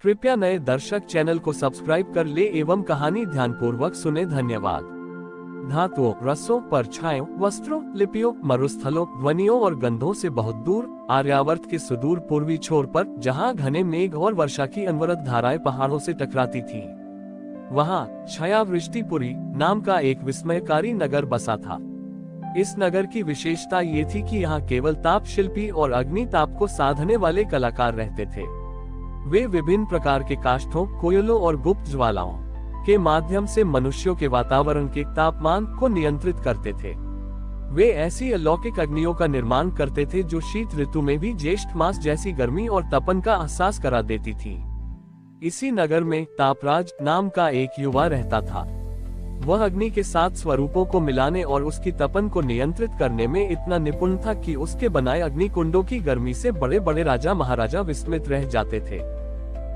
कृपया नए दर्शक चैनल को सब्सक्राइब कर ले एवं कहानी ध्यानपूर्वक सुने। धन्यवाद। धातुओं, रसों, परछाइयों, वस्त्रों, लिपियों, मरुस्थलों, ध्वनियों और गंधों से बहुत दूर आर्यावर्त के सुदूर पूर्वी छोर पर, जहां घने मेघ और वर्षा की अनवरत धाराएं पहाड़ों से टकराती थीं, वहां छायावृष्टिपुरी नाम का एक विस्मयकारी नगर बसा था। इस नगर की विशेषता ये थी कि यहाँ केवल ताप शिल्पी और अग्नि ताप को साधने वाले कलाकार रहते थे। वे विभिन्न प्रकार के काष्ठों, कोयलों और गुप्त ज्वालाओं के माध्यम से मनुष्यों के वातावरण के तापमान को नियंत्रित करते थे। वे ऐसी अलौकिक अग्नियों का निर्माण करते थे जो शीत ऋतु में भी ज्येष्ठ मास जैसी गर्मी और तपन का एहसास करा देती थी। इसी नगर में तापराज नाम का एक युवा रहता था। वह अग्नि के 7 स्वरूपों को मिलाने और उसकी तपन को नियंत्रित करने में इतना निपुण था कि उसके बनाए अग्नि कुंडों की गर्मी से बड़े बड़े राजा महाराजा विस्मित रह जाते थे।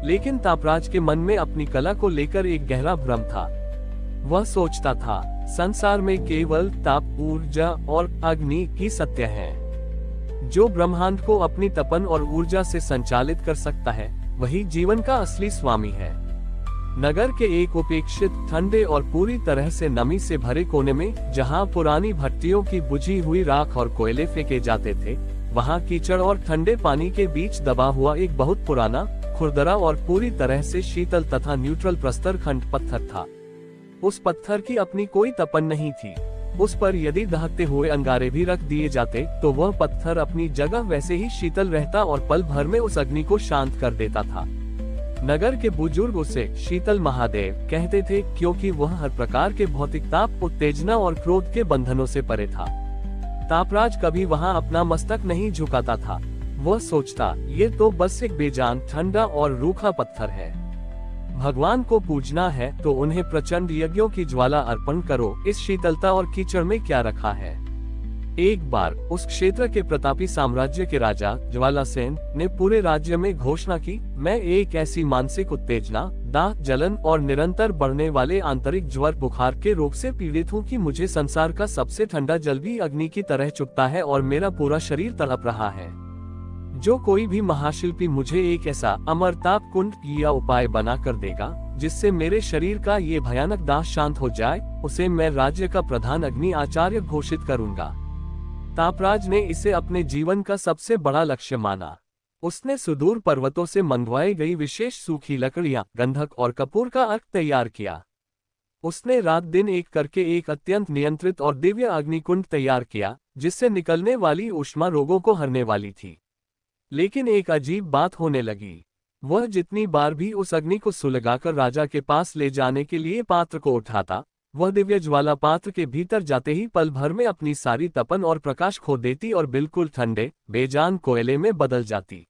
लेकिन तापराज के मन में अपनी कला को लेकर एक गहरा भ्रम था। वह सोचता था, संसार में केवल ताप, ऊर्जा और अग्नि ही सत्य है। जो ब्रह्मांड को अपनी तपन और ऊर्जा से संचालित कर सकता है, वही जीवन का असली स्वामी है। नगर के एक उपेक्षित, ठंडे और पूरी तरह से नमी से भरे कोने में, जहां पुरानी भट्टियों की बुझी हुई राख और कोयले फेंके जाते थे, वहां कीचड़ और ठंडे पानी के बीच दबा हुआ एक बहुत पुराना, खुरदरा और पूरी तरह से शीतल तथा न्यूट्रल प्रस्तर खंड पत्थर था। उस पत्थर की अपनी कोई तपन नहीं थी। उस पर यदि दहकते हुए अंगारे भी रख दिए जाते तो वह पत्थर अपनी जगह वैसे ही शीतल रहता और पल भर में उस अग्नि को शांत कर देता था। नगर के बुजुर्ग उसे शीतल महादेव कहते थे, क्योंकि वह हर प्रकार के भौतिक ताप, उत्तेजना और क्रोध के बंधनों से परे था। तापराज कभी वहां अपना मस्तक नहीं झुकाता था। वह सोचता, ये तो बस एक बेजान, ठंडा और रूखा पत्थर है। भगवान को पूजना है तो उन्हें प्रचंड यज्ञों की ज्वाला अर्पण करो। इस शीतलता और कीचड़ में क्या रखा है। एक बार उस क्षेत्र के प्रतापी साम्राज्य के राजा ज्वालासेन ने पूरे राज्य में घोषणा की, मैं एक ऐसी मानसिक उत्तेजना, दाह, जलन और निरंतर बढ़ने वाले आंतरिक ज्वर बुखार के रोग से पीड़ित हूँ कि मुझे संसार का सबसे ठंडा जल भी अग्नि की तरह चुभता है और मेरा पूरा शरीर तड़प रहा है। जो कोई भी महाशिल्पी मुझे एक ऐसा अमरताप कुंड या उपाय बना कर देगा जिससे मेरे शरीर का ये भयानक दाह शांत हो जाए, उसे मैं राज्य का प्रधान अग्नि आचार्य घोषित करूंगा। तापराज ने इसे अपने जीवन का सबसे बड़ा लक्ष्य माना। उसने सुदूर पर्वतों से मंगवाई गई विशेष सूखी लकड़ियां, गंधक और कपूर का अर्क तैयार किया। उसने रात दिन एक करके एक अत्यंत नियंत्रित और दिव्य अग्निकुंड तैयार किया, जिससे निकलने वाली ऊष्मा रोगों को हरने वाली थी। लेकिन एक अजीब बात होने लगी। वह जितनी बार भी उस अग्नि को सुलगाकर राजा के पास ले जाने के लिए पात्र को उठाता, वह दिव्य ज्वाला पात्र के भीतर जाते ही पल भर में अपनी सारी तपन और प्रकाश खो देती और बिल्कुल ठंडे, बेजान कोयले में बदल जाती।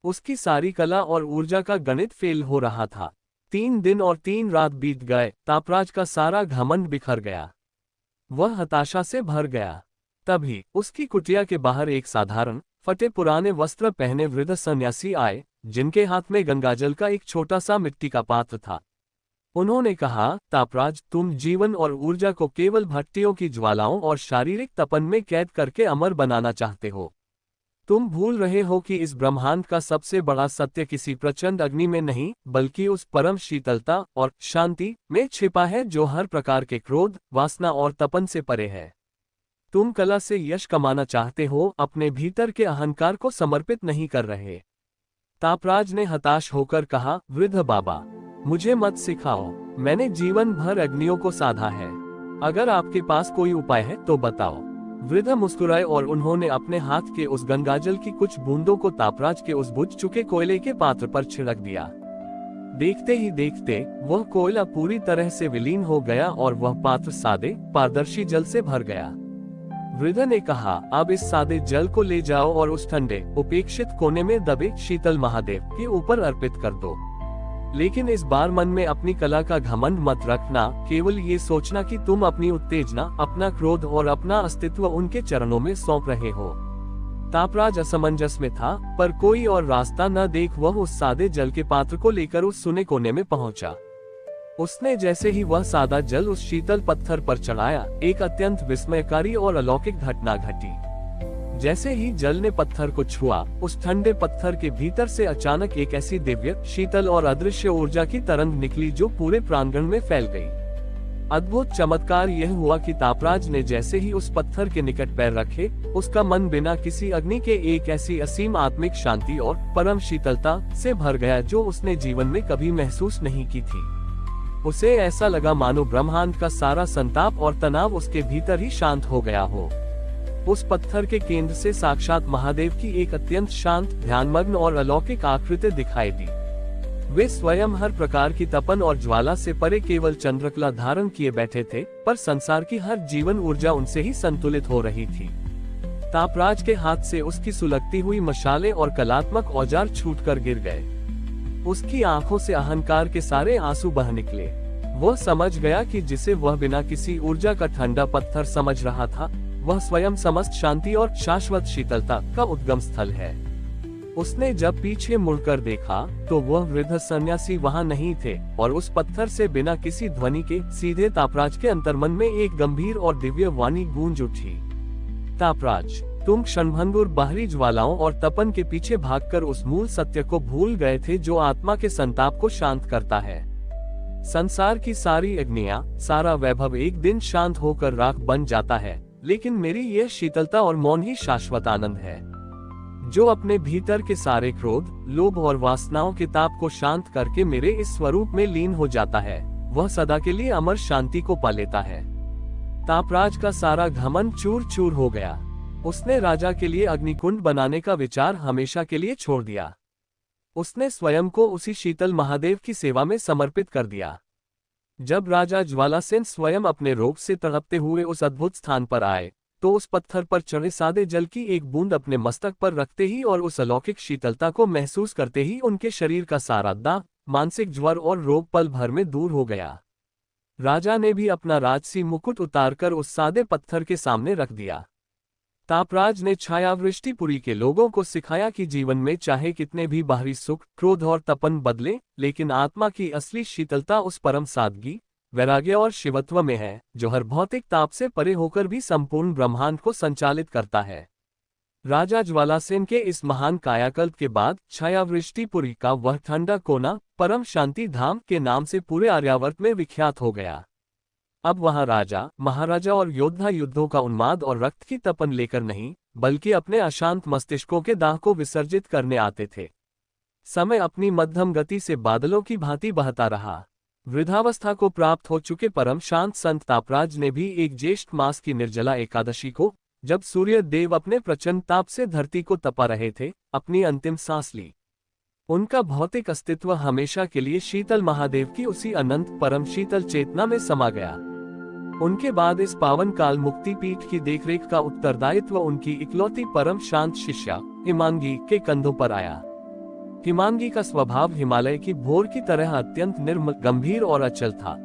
उसकी सारी कला और ऊर्जा का गणित फेल हो रहा था। 3 दिन और 3 रात बीत गए। तापराज का सारा घमंड बिखर गया। वह हताशा से भर गया। तभी उसकी कुटिया के बाहर एक साधारण, फटे पुराने वस्त्र पहने वृद्ध सन्यासी आए, जिनके हाथ में गंगाजल का एक छोटा सा मिट्टी का पात्र था। उन्होंने कहा, तापराज, तुम जीवन और ऊर्जा को केवल भट्टियों की ज्वालाओं और शारीरिक तपन में कैद करके अमर बनाना चाहते हो। तुम भूल रहे हो कि इस ब्रह्मांड का सबसे बड़ा सत्य किसी प्रचंड अग्नि में नहीं, बल्कि उस परम शीतलता और शांति में छिपा है जो हर प्रकार के क्रोध, वासना और तपन से परे है। तुम कला से यश कमाना चाहते हो, अपने भीतर के अहंकार को समर्पित नहीं कर रहे। तापराज ने हताश होकर कहा, वृद्ध बाबा, मुझे मत सिखाओ। मैंने जीवन भर अग्नियों को साधा है। अगर आपके पास कोई उपाय है तो बताओ। वृद्ध मुस्कुराए और उन्होंने अपने हाथ के उस गंगाजल की कुछ बूंदों को तापराज के उस बुझ चुके कोयले के पात्र पर छिड़क दिया। देखते ही देखते वह कोयला पूरी तरह से विलीन हो गया और वह पात्र सादे, पारदर्शी जल से भर गया। वृद्ध ने कहा, अब इस सादे जल को ले जाओ और उस ठंडे, उपेक्षित कोने में दबे शीतल महादेव के ऊपर अर्पित कर दो। लेकिन इस बार मन में अपनी कला का घमंड मत रखना। केवल ये सोचना कि तुम अपनी उत्तेजना, अपना क्रोध और अपना अस्तित्व उनके चरणों में सौंप रहे हो। तापराज असमंजस में था, पर कोई और रास्ता न देख वह उस सादे जल के पात्र को लेकर उस सुने कोने में पहुंचा। उसने जैसे ही वह सादा जल उस शीतल पत्थर पर चढ़ाया, एक अत्यंत विस्मयकारी और अलौकिक घटना घटी। जैसे ही जल ने पत्थर को छुआ, उस ठंडे पत्थर के भीतर से अचानक एक ऐसी दिव्य, शीतल और अदृश्य ऊर्जा की तरंग निकली जो पूरे प्रांगण में फैल गई। अद्भुत चमत्कार यह हुआ कि तापराज ने जैसे ही उस पत्थर के निकट पैर रखे, उसका मन बिना किसी अग्नि के एक ऐसी असीम आत्मिक शांति और परम शीतलता से भर गया जो उसने जीवन में कभी महसूस नहीं की थी। उसे ऐसा लगा मानो ब्रह्मांड का सारा संताप और तनाव उसके भीतर ही शांत हो गया हो। उस पत्थर के केंद्र से साक्षात महादेव की एक अत्यंत शांत, ध्यानमग्न और अलौकिक आकृति दिखाई दी। वे स्वयं हर प्रकार की तपन और ज्वाला से परे केवल चंद्रकला धारण किए बैठे थे, पर संसार की हर जीवन ऊर्जा उनसे ही संतुलित हो रही थी। तापराज के हाथ से उसकी सुलगती हुई मशाले और कलात्मक औजार छूटकर गिर गए। उसकी आंखों से अहंकार के सारे आंसू बह निकले। वह समझ गया कि जिसे वह बिना किसी ऊर्जा का ठंडा पत्थर समझ रहा था, वह स्वयं समस्त शांति और शाश्वत शीतलता का उद्गम स्थल है। उसने जब पीछे मुड़कर देखा तो वह वृद्ध सन्यासी वहां नहीं थे, और उस पत्थर से बिना किसी ध्वनि के सीधे तापराज के अंतर्मन में एक गंभीर और दिव्य वाणी गूंज उठी। तापराज, तुम क्षणभंगुर बाहरी ज्वालाओं और तपन के पीछे भागकर उस मूल सत्य को भूल गए थे जो आत्मा के संताप को शांत करता है। संसार की सारी अग्नियां, सारा वैभव एक दिन शांत होकर राख बन जाता है, लेकिन मेरी यह शीतलता और मौन ही शाश्वत आनंद है। जो अपने भीतर के सारे क्रोध, लोभ और वासनाओं के ताप को शांत करके मेरे इस स्वरूप में लीन हो जाता है, वह सदा के लिए अमर शांति को पा लेता है। तापराज का सारा घमंड चूर चूर हो गया। उसने राजा के लिए अग्निकुंड बनाने का विचार हमेशा के लिए छोड़ दिया। उसने स्वयं को उसी शीतल महादेव की सेवा में समर्पित कर दिया। जब राजा ज्वालासेन स्वयं अपने रोग से तड़पते हुए उस अद्भुत स्थान पर आए, तो उस पत्थर पर चढ़े सादे जल की एक बूंद अपने मस्तक पर रखते ही और उस अलौकिक शीतलता को महसूस करते ही उनके शरीर का सारा दाग, मानसिक ज्वर और रोग पल भर में दूर हो गया। राजा ने भी अपना राजसी मुकुट उतारकर उस सादे पत्थर के सामने रख दिया। तापराज ने छायावृष्टिपुरी के लोगों को सिखाया कि जीवन में चाहे कितने भी बाहरी सुख, क्रोध और तपन बदले, लेकिन आत्मा की असली शीतलता उस परम सादगी, वैराग्य और शिवत्व में है, जो हर भौतिक ताप से परे होकर भी संपूर्ण ब्रह्मांड को संचालित करता है। राजा ज्वालासेन के इस महान कायाकल्प के बाद छायावृष्टिपुरी का वह ठंडा कोना परम शांति धाम के नाम से पूरे आर्यावर्त में विख्यात हो गया। अब वहां राजा, महाराजा और योद्धा युद्धों का उन्माद और रक्त की तपन लेकर नहीं, बल्कि अपने अशांत मस्तिष्कों के दाह को विसर्जित करने आते थे। समय अपनी मध्यम गति से बादलों की भांति बहता रहा। वृद्धावस्था को प्राप्त हो चुके परम शांत संत तापराज ने भी एक ज्येष्ठ मास की निर्जला एकादशी को, जब सूर्य देव अपने प्रचंड ताप से धरती को तपा रहे थे, अपनी अंतिम सांस ली। उनका भौतिक अस्तित्व हमेशा के लिए शीतल महादेव की उसी अनंत परम शीतल चेतना में समा गया। उनके बाद इस पावन काल मुक्ति पीठ की देखरेख का उत्तरदायित्व उनकी इकलौती परम शांत शिष्या हिमांगी के कंधों पर आया। हिमांगी का स्वभाव हिमालय की भोर की तरह अत्यंत निर्मल, गंभीर और अचल था।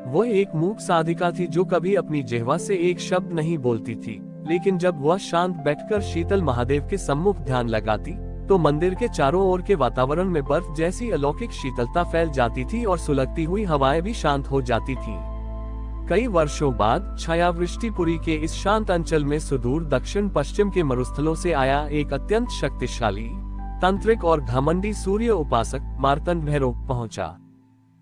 वह एक मूक साधिका थी जो कभी अपनी जिह्वा से एक शब्द नहीं बोलती थी, लेकिन जब वह शांत बैठकर शीतल महादेव के सम्मुख ध्यान लगाती, तो मंदिर के चारों ओर के वातावरण में बर्फ जैसी अलौकिक शीतलता फैल जाती थी और सुलगती हुई हवाएं भी शांत हो जाती थीं। कई वर्षों बाद छायावृष्टिपुरी के इस शांत अंचल में सुदूर दक्षिण पश्चिम के मरुस्थलों से आया एक अत्यंत शक्तिशाली, तांत्रिक और घमंडी सूर्य उपासक मार्तंड भैरव पहुंचा।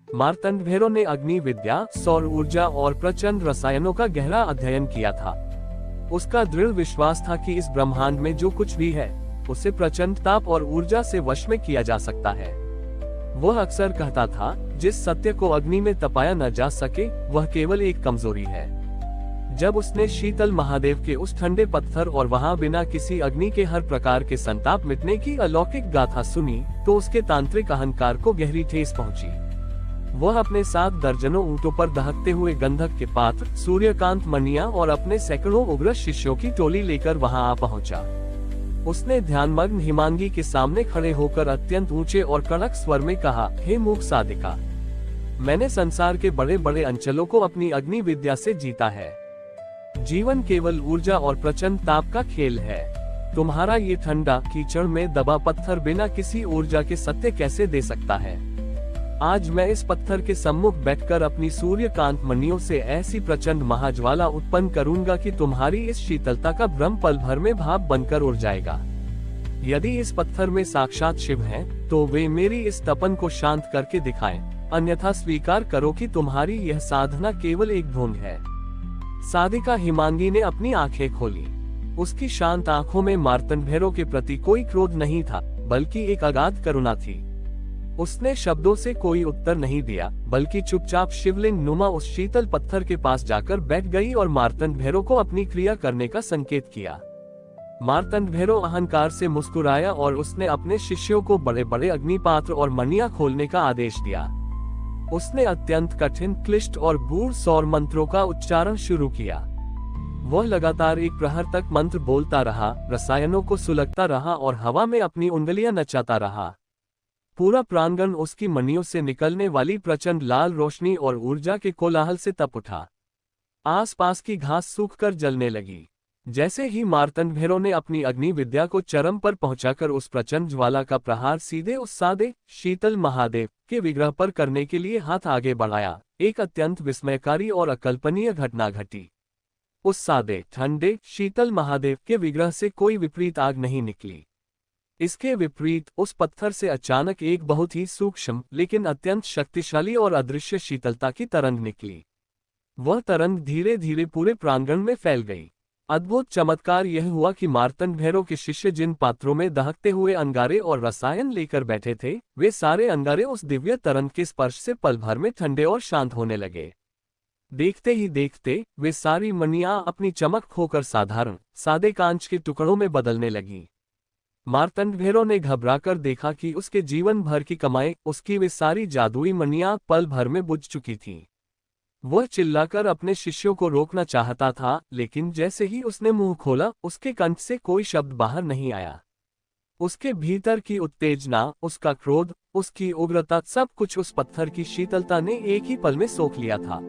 मार्तंड भैरव ने अग्नि विद्या, सौर ऊर्जा और प्रचंड रसायनों का गहरा अध्ययन किया था। उसका दृढ़ विश्वास था कि इस ब्रह्मांड में जो कुछ भी है, उसे प्रचंड ताप और ऊर्जा से वश में किया जा सकता है। वह अक्सर कहता था, जिस सत्य को अग्नि में तपाया न जा सके, वह केवल एक कमजोरी है। जब उसने शीतल महादेव के उस ठंडे पत्थर और वहां बिना किसी अग्नि के हर प्रकार के संताप मिटने की अलौकिक गाथा सुनी, तो उसके तांत्रिक अहंकार को गहरी ठेस पहुंची। वह अपने 7 दर्जनों ऊंटों पर दहकते हुए गंधक के पात्र, सूर्यकांत मणियां और अपने सैकड़ों उग्र शिष्यों की टोली लेकर वहां आ पहुंचा। उसने ध्यानमग्न हिमांगी के सामने खड़े होकर अत्यंत ऊंचे और कड़क स्वर में कहा, हे मूक साधिका, मैंने संसार के बड़े बड़े अंचलों को अपनी अग्नि विद्या से जीता है। जीवन केवल ऊर्जा और प्रचंड ताप का खेल है। तुम्हारा ये ठंडा कीचड़ में दबा पत्थर बिना किसी ऊर्जा के सत्य कैसे दे सकता है? आज मैं इस पत्थर के सम्मुख बैठकर अपनी सूर्यकांत मणियों से ऐसी प्रचंड महाज्वाला उत्पन्न करूंगा कि तुम्हारी इस शीतलता का भ्रम पल भर में भाप बनकर उड़ जाएगा। यदि इस पत्थर में साक्षात शिव हैं, तो वे मेरी इस तपन को शांत करके दिखाएं, अन्यथा स्वीकार करो कि तुम्हारी यह साधना केवल एक ढोंग है। साधिका हिमांगी ने अपनी आंखें खोली। उसकी शांत आंखों में मार्तंड भैरव के प्रति कोई क्रोध नहीं था, बल्कि एक अगाध करुणा थी। उसने शब्दों से कोई उत्तर नहीं दिया, बल्कि चुपचाप शिवलिंग नुमा उस शीतल पत्थर के पास जाकर बैठ गई और मार्तंड भैरव को अपनी क्रिया करने का संकेत किया। मार्तंड भैरव अहंकार से मुस्कुराया और उसने अपने शिष्यों को बड़े बड़े अग्निपात्र और मणियां खोलने का आदेश दिया। उसने अत्यंत कठिन, क्लिष्ट और गूढ़ सौर मंत्रों का उच्चारण शुरू किया। वह लगातार एक प्रहर तक मंत्र बोलता रहा, रसायनों को सुलगता रहा और हवा में अपनी उंगलियां नचाता रहा। पूरा प्रांगण उसकी मणियों से निकलने वाली प्रचंड लाल रोशनी और ऊर्जा के कोलाहल से तप उठा। आसपास की घास सूखकर जलने लगी। जैसे ही मार्तंड भैरव ने अपनी अग्नि विद्या को चरम पर पहुंचाकर उस प्रचंड ज्वाला का प्रहार सीधे उस सादे शीतल महादेव के विग्रह पर करने के लिए हाथ आगे बढ़ाया, एक अत्यंत विस्मयकारी और अकल्पनीय घटना घटी। उस सादे, ठंडे, शीतल महादेव के विग्रह से कोई विपरीत आग नहीं निकली। इसके विपरीत उस पत्थर से अचानक एक बहुत ही सूक्ष्म लेकिन अत्यंत शक्तिशाली और अदृश्य शीतलता की तरंग निकली। वह तरंग धीरे धीरे पूरे प्रांगण में फैल गई। अद्भुत चमत्कार यह हुआ कि मार्तंड भैरव के शिष्य जिन पात्रों में दहकते हुए अंगारे और रसायन लेकर बैठे थे, वे सारे अंगारे उस दिव्य तरंग के स्पर्श से पल भर में ठंडे और शांत होने लगे। देखते ही देखते वे सारी मणियां अपनी चमक खोकर साधारण, सादे कांच के टुकड़ों में बदलने लगी। मार्तंड भैरव ने घबराकर देखा कि उसके जीवन भर की कमाई, उसकी वे सारी जादुई मणियां पल भर में बुझ चुकी थीं। वह चिल्लाकर अपने शिष्यों को रोकना चाहता था, लेकिन जैसे ही उसने मुंह खोला, उसके कंठ से कोई शब्द बाहर नहीं आया। उसके भीतर की उत्तेजना, उसका क्रोध, उसकी उग्रता, सब कुछ उस पत्थर की शीतलता ने एक ही पल में सोख लिया था।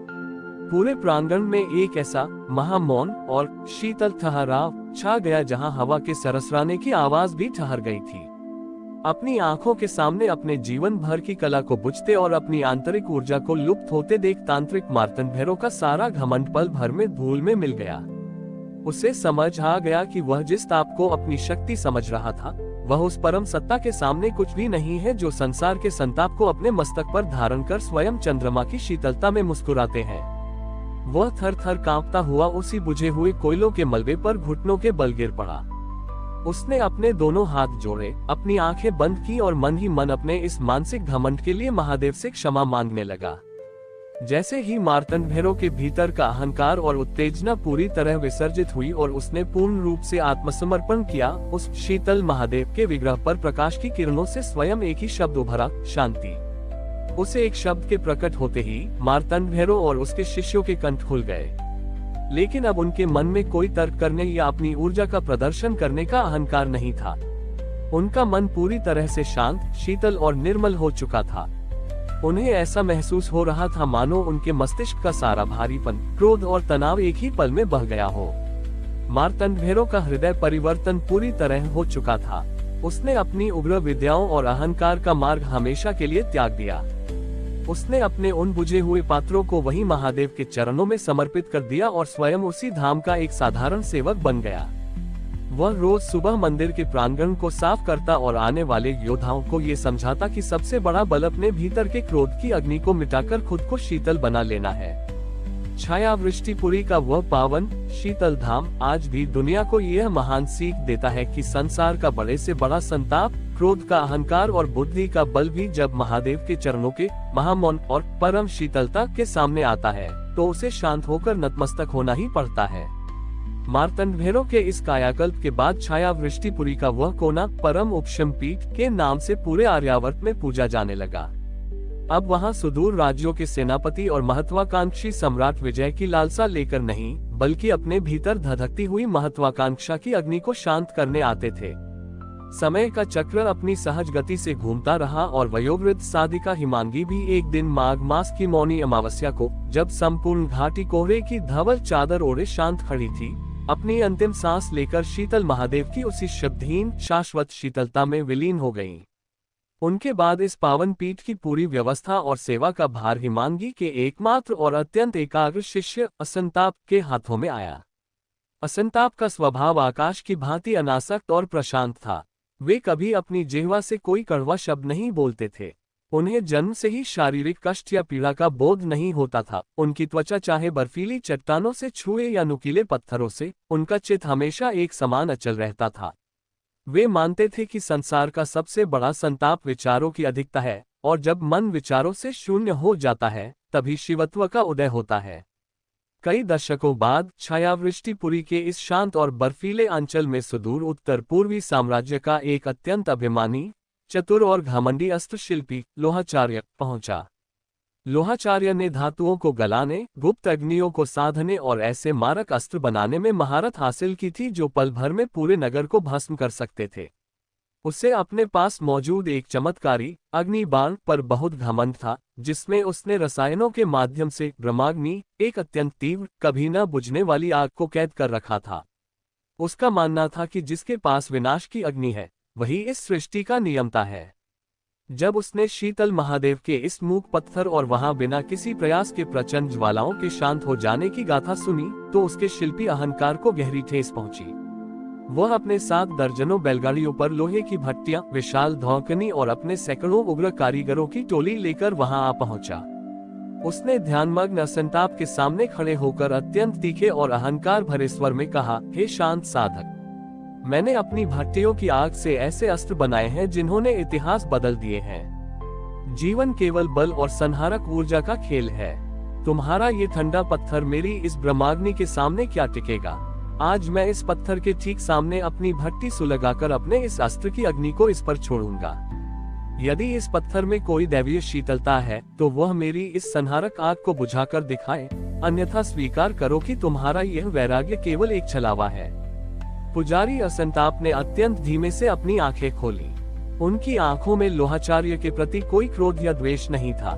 पूरे प्रांगण में एक ऐसा महामौन और शीतल ठहराव छा गया जहां हवा के सरसराने की आवाज भी ठहर गई थी। अपनी आंखों के सामने अपने जीवन भर की कला को बुझते और अपनी आंतरिक ऊर्जा को लुप्त होते देख तांत्रिक मार्तंड भैरव का सारा घमंड पल भर में धूल में मिल गया। उसे समझ आ गया कि वह जिस ताप को अपनी शक्ति समझ रहा था, वह उस परम सत्ता के सामने कुछ भी नहीं है जो संसार के संताप को अपने मस्तक पर धारण कर स्वयं चंद्रमा की शीतलता में मुस्कुराते हैं। वह थर थर कांपता हुआ उसी बुझे हुए कोयलों के मलबे पर घुटनों के बल गिर पड़ा। उसने अपने दोनों हाथ जोड़े, अपनी आंखें बंद की और मन ही मन अपने इस मानसिक घमंड के लिए महादेव से क्षमा मांगने लगा। जैसे ही मार्तंड भैरव के भीतर का अहंकार और उत्तेजना पूरी तरह विसर्जित हुई और उसने पूर्ण रूप से आत्मसमर्पण किया, उस शीतल महादेव के विग्रह पर प्रकाश की किरणों से स्वयं एक ही शब्द उभरा, शांति। उसे एक शब्द के प्रकट होते ही मार्तंड भैरव और उसके शिष्यों के कंठ खुल गए। लेकिन अब उनके मन में कोई तर्क करने या अपनी ऊर्जा का प्रदर्शन करने का अहंकार नहीं था। उनका मन पूरी तरह से शांत, शीतल और निर्मल हो चुका था। उन्हें ऐसा महसूस हो रहा था मानो उनके मस्तिष्क का सारा भारीपन, क्रोध और तनाव एक ही पल में बह गया हो। मार्तंड भैरव का हृदय परिवर्तन पूरी तरह हो चुका था। उसने अपनी उग्र विद्याओं और अहंकार का मार्ग हमेशा के लिए त्याग दिया। उसने अपने उन बुझे हुए पात्रों को वही महादेव के चरणों में समर्पित कर दिया और स्वयं उसी धाम का एक साधारण सेवक बन गया। वह रोज सुबह मंदिर के प्रांगण को साफ करता और आने वाले योद्धाओं को ये समझाता कि सबसे बड़ा बल अपने भीतर के क्रोध की अग्नि को मिटाकर खुद को शीतल बना लेना है। छायावृष्टिपुरी का वह पावन शीतल धाम आज भी दुनिया को यह महान सीख देता है कि संसार का बड़े से बड़ा संताप, क्रोध का अहंकार और बुद्धि का बल भी जब महादेव के चरणों के महामौन और परम शीतलता के सामने आता है, तो उसे शांत होकर नतमस्तक होना ही पड़ता है। मार्तंड भैरव के इस कायाकल्प के बाद छायावृष्टिपुरी का वह कोना परम उपशम पीठ के नाम से पूरे आर्यावर्त में पूजा जाने लगा। अब वहां सुदूर राज्यों के सेनापति और महत्वाकांक्षी सम्राट विजय की लालसा लेकर नहीं, बल्कि अपने भीतर धधकती हुई महत्वाकांक्षा की अग्नि को शांत करने आते थे। समय का चक्र अपनी सहज गति से घूमता रहा और वयोवृद्ध साधिका हिमांगी भी एक दिन माघ मास की मौनी अमावस्या को, जब संपूर्ण घाटी कोहरे की धवल चादर ओढ़े शांत खड़ी थी, अपनी अंतिम सांस लेकर शीतल महादेव की उसी शब्दहीन शाश्वत शीतलता में विलीन हो गईं। उनके बाद इस पावन पीठ की पूरी व्यवस्था और सेवा का भार हिमांगी के एकमात्र और अत्यंत एकाग्र शिष्य असंताप के हाथों में आया। असंताप का स्वभाव आकाश की भांति अनासक्त और प्रशांत था। वे कभी अपनी जिह्वा से कोई कड़वा शब्द नहीं बोलते थे। उन्हें जन्म से ही शारीरिक कष्ट या पीड़ा का बोध नहीं होता था। उनकी त्वचा चाहे बर्फीली चट्टानों से छुए या नुकीले पत्थरों से, उनका चित्त हमेशा एक समान अचल रहता था। वे मानते थे कि संसार का सबसे बड़ा संताप विचारों की अधिकता है, और जब मन विचारों से शून्य हो जाता है तभी शिवत्व का उदय होता है। कई दशकों बाद छायावृष्टिपुरी के इस शांत और बर्फीले अंचल में सुदूर उत्तर पूर्वी साम्राज्य का एक अत्यंत अभिमानी, चतुर और घमंडी अस्त्र शिल्पी लोहाचार्य पहुंचा। लोहाचार्य ने धातुओं को गलाने, गुप्त अग्नियों को साधने और ऐसे मारक अस्त्र बनाने में महारत हासिल की थी जो पल भर में पूरे नगर को भस्म कर सकते थे। उसे अपने पास मौजूद एक चमत्कारी अग्नि बाण पर बहुत घमंड था, जिसमें उसने रसायनों के माध्यम से ब्रह्माग्नि, एक अत्यंत तीव्र, कभी न बुझने वाली आग को कैद कर रखा था। उसका मानना था कि जिसके पास विनाश की अग्नि है, वही इस सृष्टि का नियंता है। जब उसने शीतल महादेव के इस मूक पत्थर और वहां बिना किसी प्रयास के प्रचंड ज्वालाओं के शांत हो जाने की गाथा सुनी, तो उसके शिल्पी अहंकार को गहरी ठेस पहुंची। वह अपने 7 दर्जनों बैलगाड़ियों पर लोहे की भट्टियां, विशाल धौकनी और अपने सैकड़ों उग्र कारीगरों की टोली लेकर वहां आ पहुंचा। उसने ध्यानमग्न असंताप के सामने खड़े होकर अत्यंत तीखे और अहंकार भरे स्वर में कहा, हे शांत साधक, मैंने अपनी भट्टियों की आग से ऐसे अस्त्र बनाए हैं जिन्होंने इतिहास बदल दिए हैं। जीवन केवल बल और संहारक ऊर्जा का खेल है। तुम्हारा ये ठंडा पत्थर मेरी इस ब्रह्माग्नि के सामने क्या टिकेगा। आज मैं इस पत्थर के ठीक सामने अपनी भट्टी सुलगाकर अपने इस अस्त्र की अग्नि को इस पर छोड़ूंगा। यदि इस पत्थर में कोई दैवीय शीतलता है तो वह मेरी इस संहारक आग को बुझाकर दिखाए, अन्यथा स्वीकार करो कि तुम्हारा यह वैराग्य केवल एक छलावा है। पुजारी असंताप ने अत्यंत धीमे से अपनी आंखें खोली। उनकी आंखों में लोहाचार्य के प्रति कोई क्रोध या द्वेष नहीं था।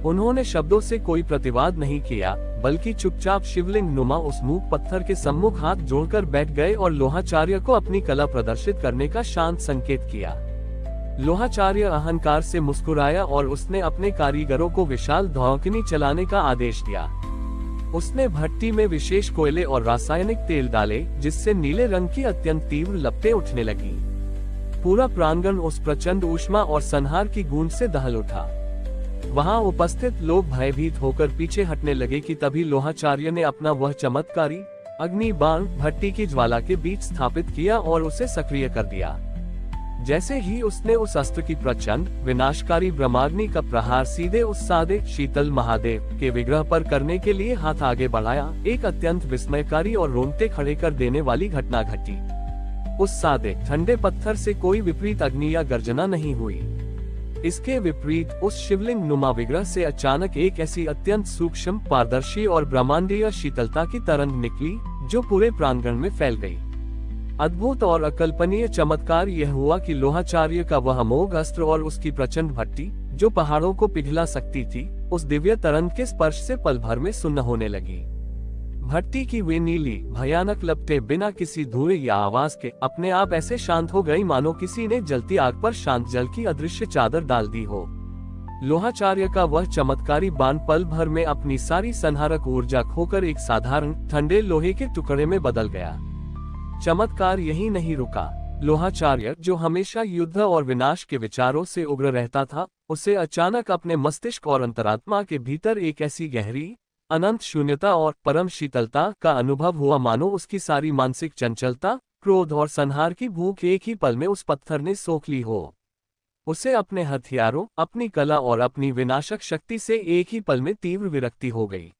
उन्होंने शब्दों से कोई प्रतिवाद नहीं किया, बल्कि चुपचाप शिवलिंग नुमा उस मूक पत्थर के सम्मुख हाथ जोड़कर बैठ गए और लोहाचार्य को अपनी कला प्रदर्शित करने का शांत संकेत किया। लोहाचार्य अहंकार से मुस्कुराया और उसने अपने कारीगरों को विशाल धौकनी चलाने का आदेश दिया। उसने भट्टी में विशेष कोयले और रासायनिक तेल डाले, जिससे नीले रंग की अत्यंत तीव्र लपटें उठने लगी। पूरा प्रांगण उस प्रचंड ऊष्मा और संहार की गूंज से दहल उठा। वहां उपस्थित लोग भयभीत होकर पीछे हटने लगे कि तभी लोहाचार्य ने अपना वह चमत्कारी अग्नि बाण भट्टी की ज्वाला के बीच स्थापित किया और उसे सक्रिय कर दिया। जैसे ही उसने उस अस्त्र की प्रचंड विनाशकारी ब्रह्माग्नि का प्रहार सीधे उस सादे शीतल महादेव के विग्रह पर करने के लिए हाथ आगे बढ़ाया, एक अत्यंत विस्मयकारी और रोंगटे खड़े कर देने वाली घटना घटी। उस सादे ठंडे पत्थर से कोई विपरीत अग्नि या गर्जना नहीं हुई। इसके विपरीत उस शिवलिंग नुमा विग्रह से अचानक एक ऐसी अत्यंत सूक्ष्म, पारदर्शी और ब्रह्मांडीय शीतलता की तरंग निकली, जो पूरे प्रांगण में फैल गई। अद्भुत और अकल्पनीय चमत्कार यह हुआ कि लोहाचार्य का वह अमोघ अस्त्र और उसकी प्रचंड भट्टी, जो पहाड़ों को पिघला सकती थी, उस दिव्य तरंग के स्पर्श से पल भर में सुन्न होने लगी। भट्टी की वे नीली भयानक लपटें बिना किसी धुएं या आवाज के अपने आप ऐसे शांत हो गई मानो किसी ने जलती आग पर शांत जल की अदृश्य चादर डाल दी हो। लोहाचार्य का वह चमत्कारी बाण पल भर में अपनी सारी संहारक ऊर्जा खोकर एक साधारण ठंडे लोहे के टुकड़े में बदल गया। चमत्कार यही नहीं रुका। लोहाचार्य, जो हमेशा युद्ध और विनाश के विचारों से उग्र रहता था, उसे अचानक अपने मस्तिष्क और अंतरात्मा के भीतर एक ऐसी गहरी, अनंत शून्यता और परम शीतलता का अनुभव हुआ मानो उसकी सारी मानसिक चंचलता, क्रोध और संहार की भूख एक ही पल में उस पत्थर ने सोख ली हो। उसे अपने हथियारों, अपनी कला और अपनी विनाशक शक्ति से एक ही पल में तीव्र विरक्ति हो गई।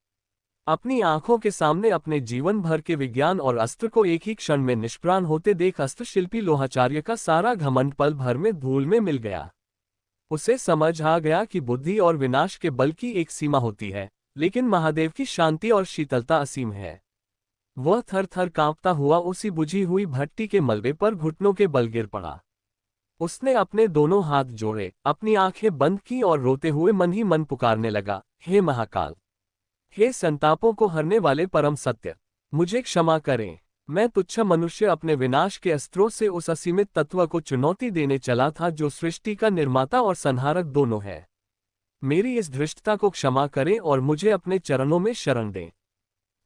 अपनी आंखों के सामने अपने जीवन भर के विज्ञान और अस्त्र को एक ही क्षण में निष्प्राण होते देख अस्त्र शिल्पी लोहाचार्य का सारा घमंड पल भर में धूल में मिल गया। उसे समझ आ गया कि बुद्धि और विनाश के बल की एक सीमा होती है, लेकिन महादेव की शांति और शीतलता असीम है। वह थर थर कांपता हुआ उसी बुझी हुई भट्टी के मलबे पर घुटनों के बल गिर पड़ा। उसने अपने दोनों हाथ जोड़े, अपनी आंखें बंद की और रोते हुए मन ही मन पुकारने लगा, हे महाकाल, हे संतापों को हरने वाले परम सत्य, मुझे क्षमा करें। मैं तुच्छ मनुष्य अपने विनाश के अस्त्रों से उस असीमित तत्व को चुनौती देने चला था जो सृष्टि का निर्माता और संहारक दोनों है। मेरी इस धृष्टता को क्षमा करें और मुझे अपने चरणों में शरण दें।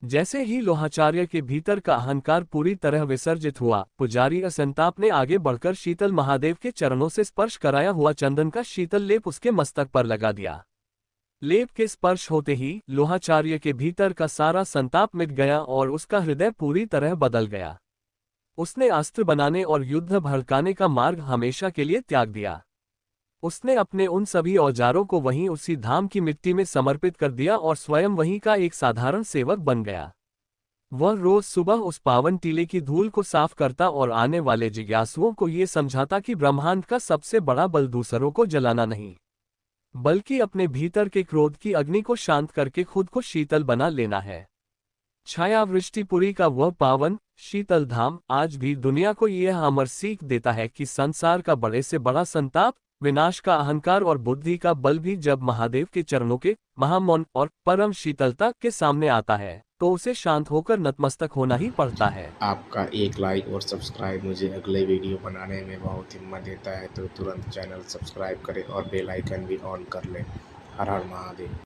जैसे ही लोहाचार्य के भीतर का अहंकार पूरी तरह विसर्जित हुआ, पुजारी असंताप ने आगे बढ़कर शीतल महादेव के चरणों से स्पर्श कराया हुआ चंदन का शीतल लेप उसके मस्तक पर लगा दिया। लेप के स्पर्श होते ही लोहाचार्य के भीतर का सारा संताप मिट गया और उसका हृदय पूरी तरह बदल गया। उसने अस्त्र बनाने और युद्ध भड़काने का मार्ग हमेशा के लिए त्याग दिया। उसने अपने उन सभी औजारों को वहीं उसी धाम की मिट्टी में समर्पित कर दिया और स्वयं वहीं का एक साधारण सेवक बन गया। वह रोज सुबह उस पावन टीले की धूल को साफ करता और आने वाले जिज्ञासुओं को ये समझाता कि ब्रह्मांड का सबसे बड़ा बल दूसरों को जलाना नहीं, बल्कि अपने भीतर के क्रोध की अग्नि को शांत करके खुद को शीतल बना लेना है। छायावृष्टिपुरी का वह पावन शीतल धाम आज भी दुनिया को यह अमर सीख देता है कि संसार का बड़े से बड़ा संताप, विनाश का अहंकार और बुद्धि का बल भी जब महादेव के चरणों के महामौन और परम शीतलता के सामने आता है तो उसे शांत होकर नतमस्तक होना ही पड़ता है। आपका एक लाइक और सब्सक्राइब मुझे अगले वीडियो बनाने में बहुत हिम्मत देता है, तो तुरंत चैनल सब्सक्राइब करें और बेल आइकन भी ऑन कर लें। हर हर महादेव।